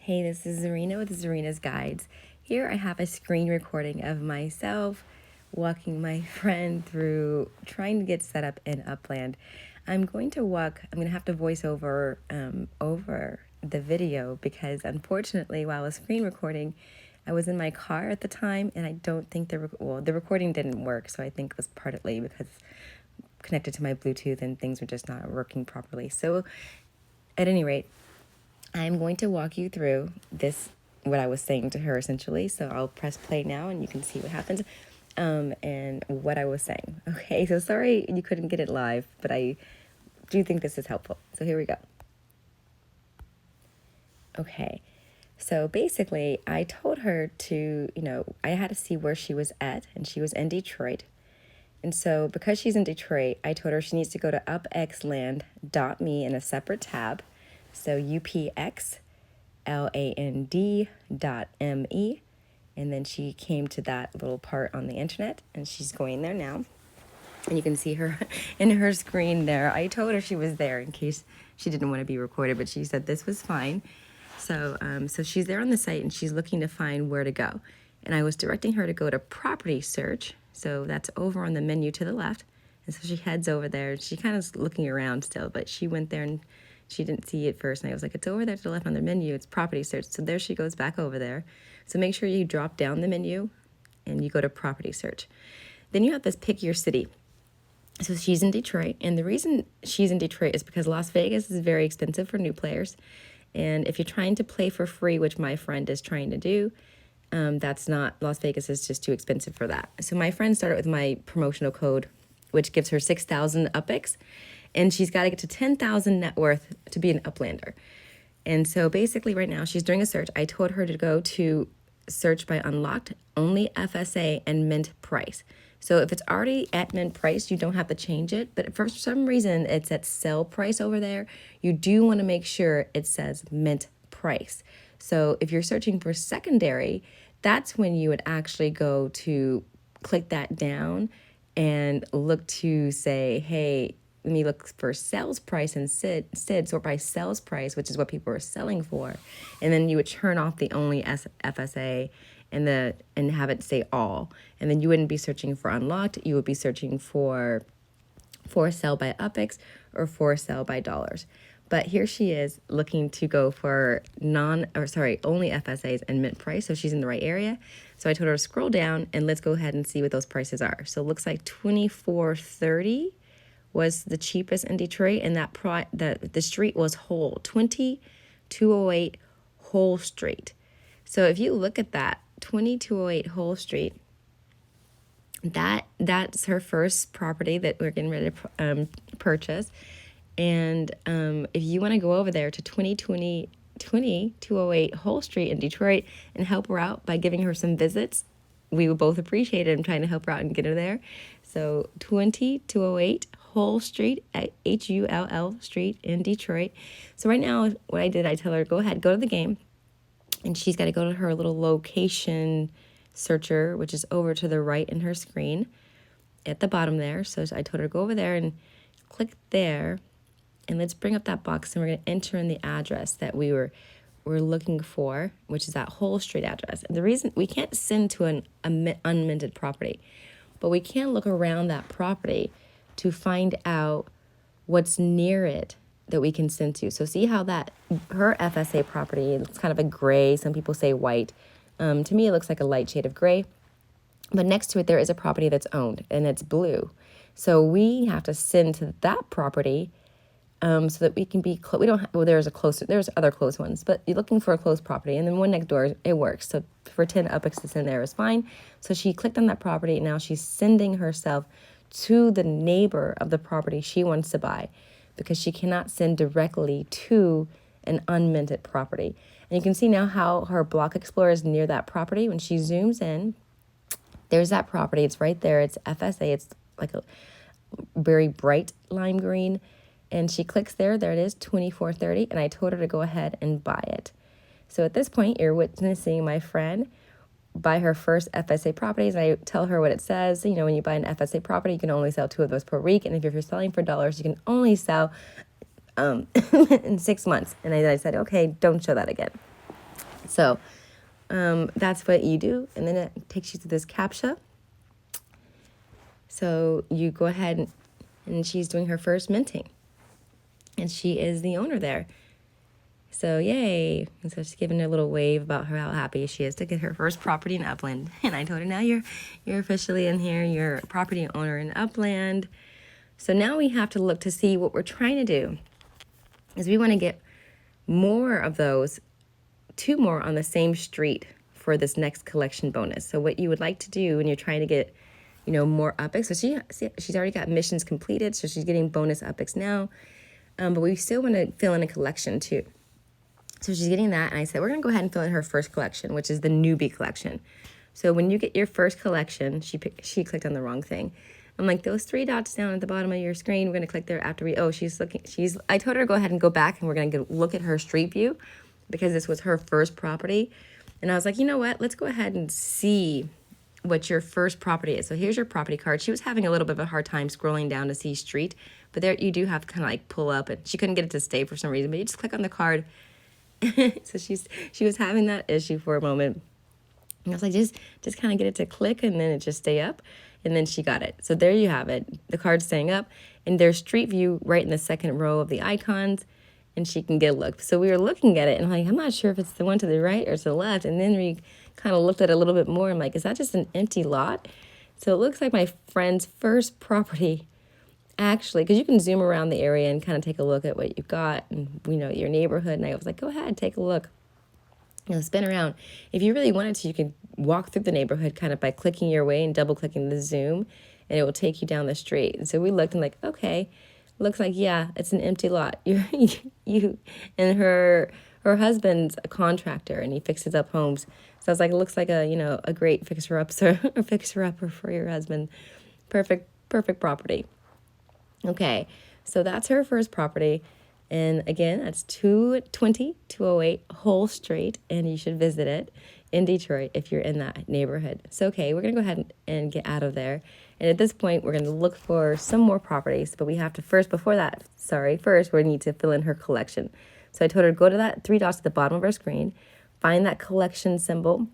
Hey, this is Zarina with Zarina's Guides. Here I have a screen recording of myself walking my friend through trying to get set up in Upland. I'm going to have to voice over the video because unfortunately while I was screen recording, I was in my car at the time and I don't think the recording didn't work, so I think it was partly because connected to my Bluetooth and things were just not working properly. So at any rate, I'm going to walk you through what I was saying to her essentially. So I'll press play now and you can see what happens and what I was saying. Okay, so sorry you couldn't get it live, but I do think this is helpful. So here we go. Okay, so basically I told her to, I had to see where she was at, and she was in Detroit. And so because she's in Detroit, I told her she needs to go to upxland.me in a separate tab. So upxland.me. And then she came to that little part on the internet and she's going there now. And you can see her in her screen there. I told her she was there in case she didn't want to be recorded, but she said this was fine. So she's there on the site and she's looking to find where to go. And I was directing her to go to property search. So that's over on the menu to the left. And so she heads over there. She kind of is looking around still, but she went there and she didn't see it first. And I was like, it's over there to the left on the menu. It's property search. So there she goes back over there. So make sure you drop down the menu and you go to property search. Then you have this pick your city. So she's in Detroit. And the reason she's in Detroit is because Las Vegas is very expensive for new players. And if you're trying to play for free, which my friend is trying to do, that's not, Las Vegas is just too expensive for that. So my friend started with my promotional code, which gives her 6,000 UPX, and she's got to get to 10,000 net worth to be an Uplander. And so basically right now she's doing a search. I told her to go to search by unlocked, only FSA, and mint price. So if it's already at mint price, you don't have to change it. But if for some reason it's at sell price over there, you do want to make sure it says mint price. So if you're searching for secondary, that's when you would actually go to click that down and look to say, hey, let me look for sales price instead, sort by sales price, which is what people are selling for. And then you would turn off the only FSA and have it say all. And then you wouldn't be searching for unlocked. You would be searching for sell by UPX or for sell by dollars. But here she is looking to go for only FSAs and mint price. So she's in the right area. So I told her to scroll down and let's go ahead and see what those prices are. So it looks like $24.30 was the cheapest in Detroit, and the street was Whole, 2208 Whole Street. So if you look at that, 2208 Whole Street, that's her first property that we're getting ready to purchase. And if you want to go over there to 2208 Whole Street in Detroit and help her out by giving her some visits, we would both appreciate it. I'm trying to help her out and get her there. So 2208 Whole Street at HULL Street in Detroit. So right now, what I did, I tell her, go ahead, go to the game. And she's got to go to her little location searcher, which is over to the right in her screen at the bottom there. So I told her to go over there and click there. And let's bring up that box and we're going to enter in the address that we're looking for, which is that Whole Street address. And the reason we can't send to an unminted property, but we can look around that property to find out what's near it that we can send to. So see how her FSA property, it's kind of a gray. Some people say white. To me, it looks like a light shade of gray. But next to it, there is a property that's owned and it's blue. So we have to send to that property so that we can be close. We don't have, well, there's other close ones, but you're looking for a close property. And then one next door, it works. So for 10 UPX to send there is fine. So she clicked on that property. And now she's sending herself to the neighbor of the property she wants to buy, because she cannot send directly to an unminted property. And you can see now how her block explorer is near that property. When she zooms in, there's that property. It's right there. It's FSA. It's like a very bright lime green. And she clicks there. There it is, $24.30. And I told her to go ahead and buy it. So at this point, you're witnessing my friend buy her first FSA properties. And I tell her what it says. You know, when you buy an FSA property, you can only sell 2 of those per week. And if you're selling for dollars, you can only sell in 6 months. And I said, okay, don't show that again. So that's what you do. And then it takes you to this CAPTCHA. So you go ahead and she's doing her first minting. And she is the owner there. So yay. And so she's giving a little wave about how happy she is to get her first property in Upland. And I told her, now you're officially in here. You're a property owner in Upland. So now we have to look to see what we're trying to do is we want to get more of those, 2 more on the same street for this next collection bonus. So what you would like to do when you're trying to get, more UPICs. So she's already got missions completed. So she's getting bonus UPICs now. But we still want to fill in a collection too. So she's getting that. And I said, we're going to go ahead and fill in her first collection, which is the newbie collection. So when you get your first collection, she clicked on the wrong thing. I'm like, those 3 dots down at the bottom of your screen, we're going to click there after I told her to go ahead and go back and we're going to look at her street view because this was her first property. And I was like, you know what? Let's go ahead and see what your first property is. So here's your property card. She was having a little bit of a hard time scrolling down to see street, but there you do have to kind of like pull up, and she couldn't get it to stay for some reason, but you just click on the card. So she was having that issue for a moment. And I was like, just kind of get it to click and then it just stay up. And then she got it. So there you have it. The card's staying up. And there's street view right in the second row of the icons. And she can get a look. So we were looking at it and I'm not sure if it's the one to the right or to the left. And then we kind of looked at it a little bit more. I'm like, is that just an empty lot? So it looks like my friend's first property, actually, because you can zoom around the area and kind of take a look at what you've got and, your neighborhood. And I was like, go ahead, take a look. Spin around. If you really wanted to, you could walk through the neighborhood kind of by clicking your way and double clicking the zoom, and it will take you down the street. And so we looked and like, okay, looks like, yeah, it's an empty lot. You and her husband's a contractor and he fixes up homes. So I was like, it looks like a great fixer-upper for your husband. Perfect property. Okay, so that's her first property. And again, that's 208 Whole Street, and you should visit it in Detroit if you're in that neighborhood. So, okay, we're going to go ahead and get out of there. And at this point, we're going to look for some more properties, but we have to first we need to fill in her collection. So I told her to go to that 3 dots at the bottom of our screen, find that collection symbol,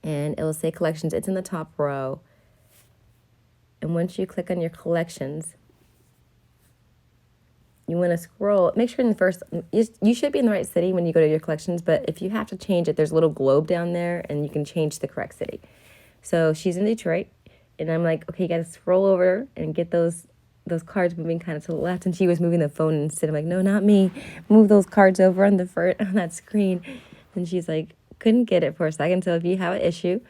and it will say collections. It's in the top row. And once you click on your collections, you want to scroll, make sure you should be in the right city when you go to your collections, but if you have to change it, there's a little globe down there and you can change the correct city. So she's in Detroit and I'm like, okay, you got to scroll over and get those cards moving kind of to the left. And she was moving the phone instead. I'm like, no, not me. Move those cards over on that screen. And she's like, couldn't get it for a second. So if you have an issue,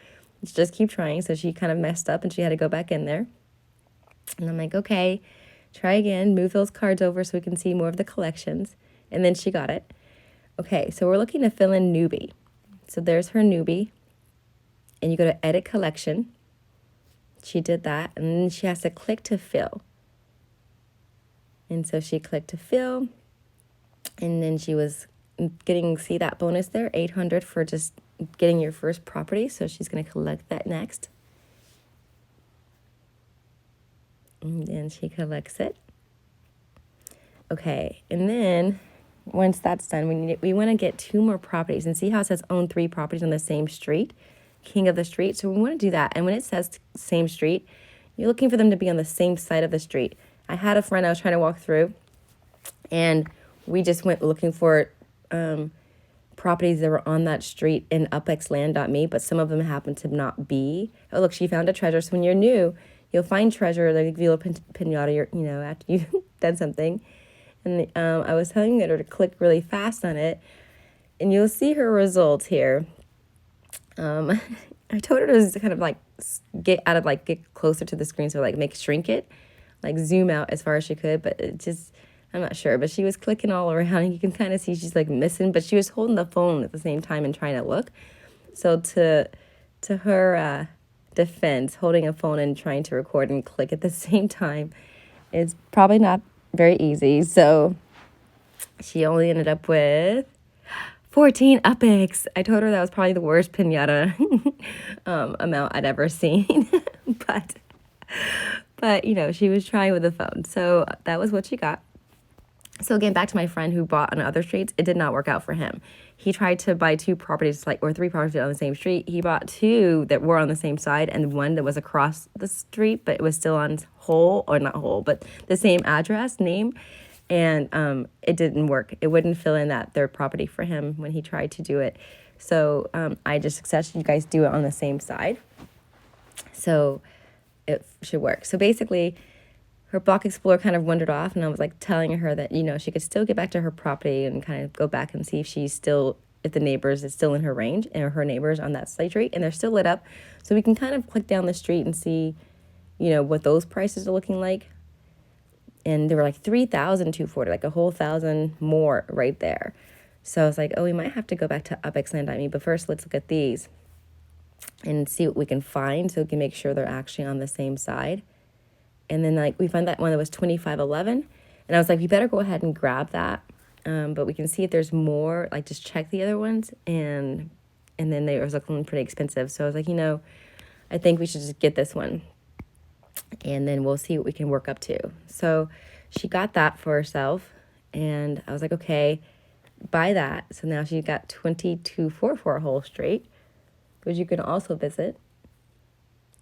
just keep trying. So she kind of messed up and she had to go back in there. And I'm like, okay. Try again, move those cards over so we can see more of the collections. And then she got it. Okay, so we're looking to fill in newbie. So there's her newbie. And you go to edit collection. She did that. And then she has to click to fill. And so she clicked to fill. And then she was see that bonus there, 800 for just getting your first property. So she's going to collect that next. And then she collects it. Okay, and then once that's done, we want to get 2 more properties. And see how it says own 3 properties on the same street? King of the street. So we want to do that. And when it says same street, you're looking for them to be on the same side of the street. I had a friend I was trying to walk through, and we just went looking for properties that were on that street in upxland.me, but some of them happened to not be. Oh, look, she found a treasure. So when you're new, you'll find treasure, like a little pinata, after you've done something. And I was telling her to click really fast on it, and you'll see her results here. I told her to just kind of get closer to the screen, so shrink it, zoom out as far as she could, but it just, I'm not sure. But she was clicking all around, and you can kind of see she's missing, but she was holding the phone at the same time and trying to look. So to her defense, holding a phone and trying to record and click at the same time is probably not very easy. So she only ended up with 14 UPICs. I told her that was probably the worst pinata amount I'd ever seen. but she was trying with the phone. So that was what she got. So again, back to my friend who bought on other streets, it did not work out for him. He tried to buy 2 properties, like, or 3 properties on the same street. He bought 2 that were on the same side and one that was across the street, but it was still on whole, or not whole, but the same address, name. And it didn't work. It wouldn't fill in that 3rd property for him when he tried to do it. So I just suggested you guys do it on the same side. So it should work. So basically, her block explorer kind of wandered off, and I was like telling her that, you know, she could still get back to her property and kind of go back and see if if the neighbors is still in her range, and her neighbors on that street, and they're still lit up. So we can kind of click down the street and see, you know, what those prices are looking like. And they were like 3,240, like a whole $1,000 more right there. So I was like, oh, we might have to go back to Upland, but first let's look at these and see what we can find so we can make sure they're actually on the same side. And then, like, we found that one that was 2511, and I was like, you better go ahead and grab that. But we can see if there's more, like, just check the other ones, and then they was looking pretty expensive. So I was like, you know, I think we should just get this one, and then we'll see what we can work up to. So she got that for herself, and I was like, okay, buy that. So now she got 2244 Whole Street, which you can also visit.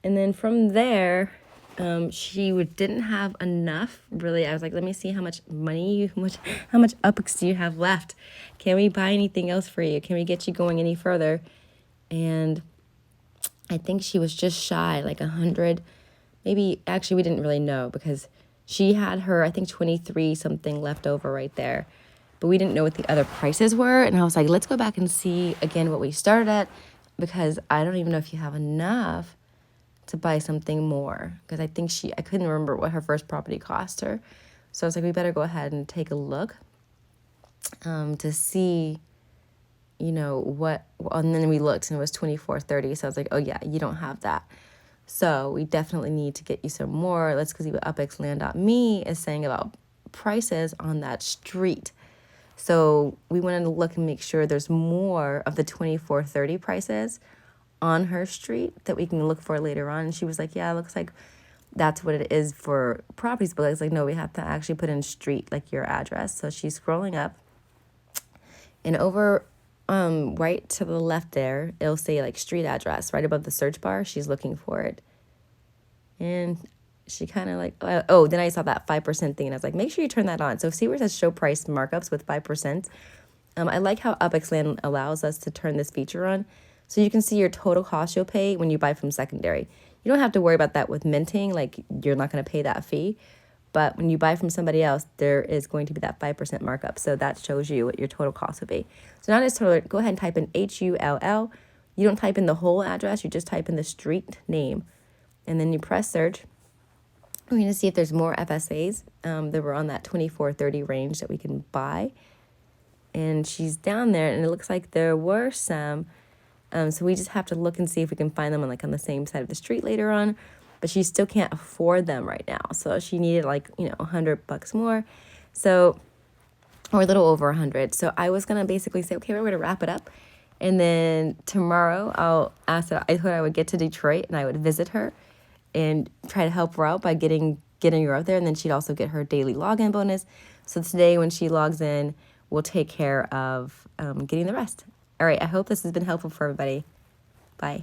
And then from there, she didn't have enough, really. I was like, let me see how much money, how much UPX do you have left? Can we buy anything else for you? Can we get you going any further? And I think she was just shy, like 100. Maybe, actually, we didn't really know because she had her, I think, 23 something left over right there. But we didn't know what the other prices were. And I was like, let's go back and see again what we started at, because I don't even know if you have enough to buy something more, because I think I couldn't remember what her first property cost her. So I was like, we better go ahead and take a look to see, you know, what, and then we looked and it was 2430. So I was like, oh yeah, you don't have that. So we definitely need to get you some more. Let's go see what upxland.me is saying about prices on that street. So we wanted to look and make sure there's more of the 2430 prices on her street that we can look for later on. And she was like, yeah, it looks like that's what it is for properties. But I was like, no, we have to actually put in street, like your address. So she's scrolling up, and over right to the left there, it'll say like street address right above the search bar. She's looking for it. And she kind of like, oh, then I saw that 5% thing, and I was like, make sure you turn that on. So see where it says show price markups with 5%. I like how UpXland allows us to turn this feature on. So you can see your total cost you'll pay when you buy from secondary. You don't have to worry about that with minting, like you're not going to pay that fee. But when you buy from somebody else, there is going to be that 5% markup. So that shows you what your total cost would be. So now just total, go ahead and type in HULL. You don't type in the whole address, you just type in the street name. And then you press search. We're going to see if there's more FSAs that were on that 2430 range that we can buy. And she's down there, and it looks like there were some. So we just have to look and see if we can find them on the same side of the street later on. But she still can't afford them right now. So she needed $100 more. So, or a little over 100. So I was going to basically say, okay, we're going to wrap it up. And then tomorrow I'll ask her, I thought I would get to Detroit and I would visit her and try to help her out by getting her out there. And then she'd also get her daily login bonus. So today when she logs in, we'll take care of getting the rest. All right, I hope this has been helpful for everybody. Bye.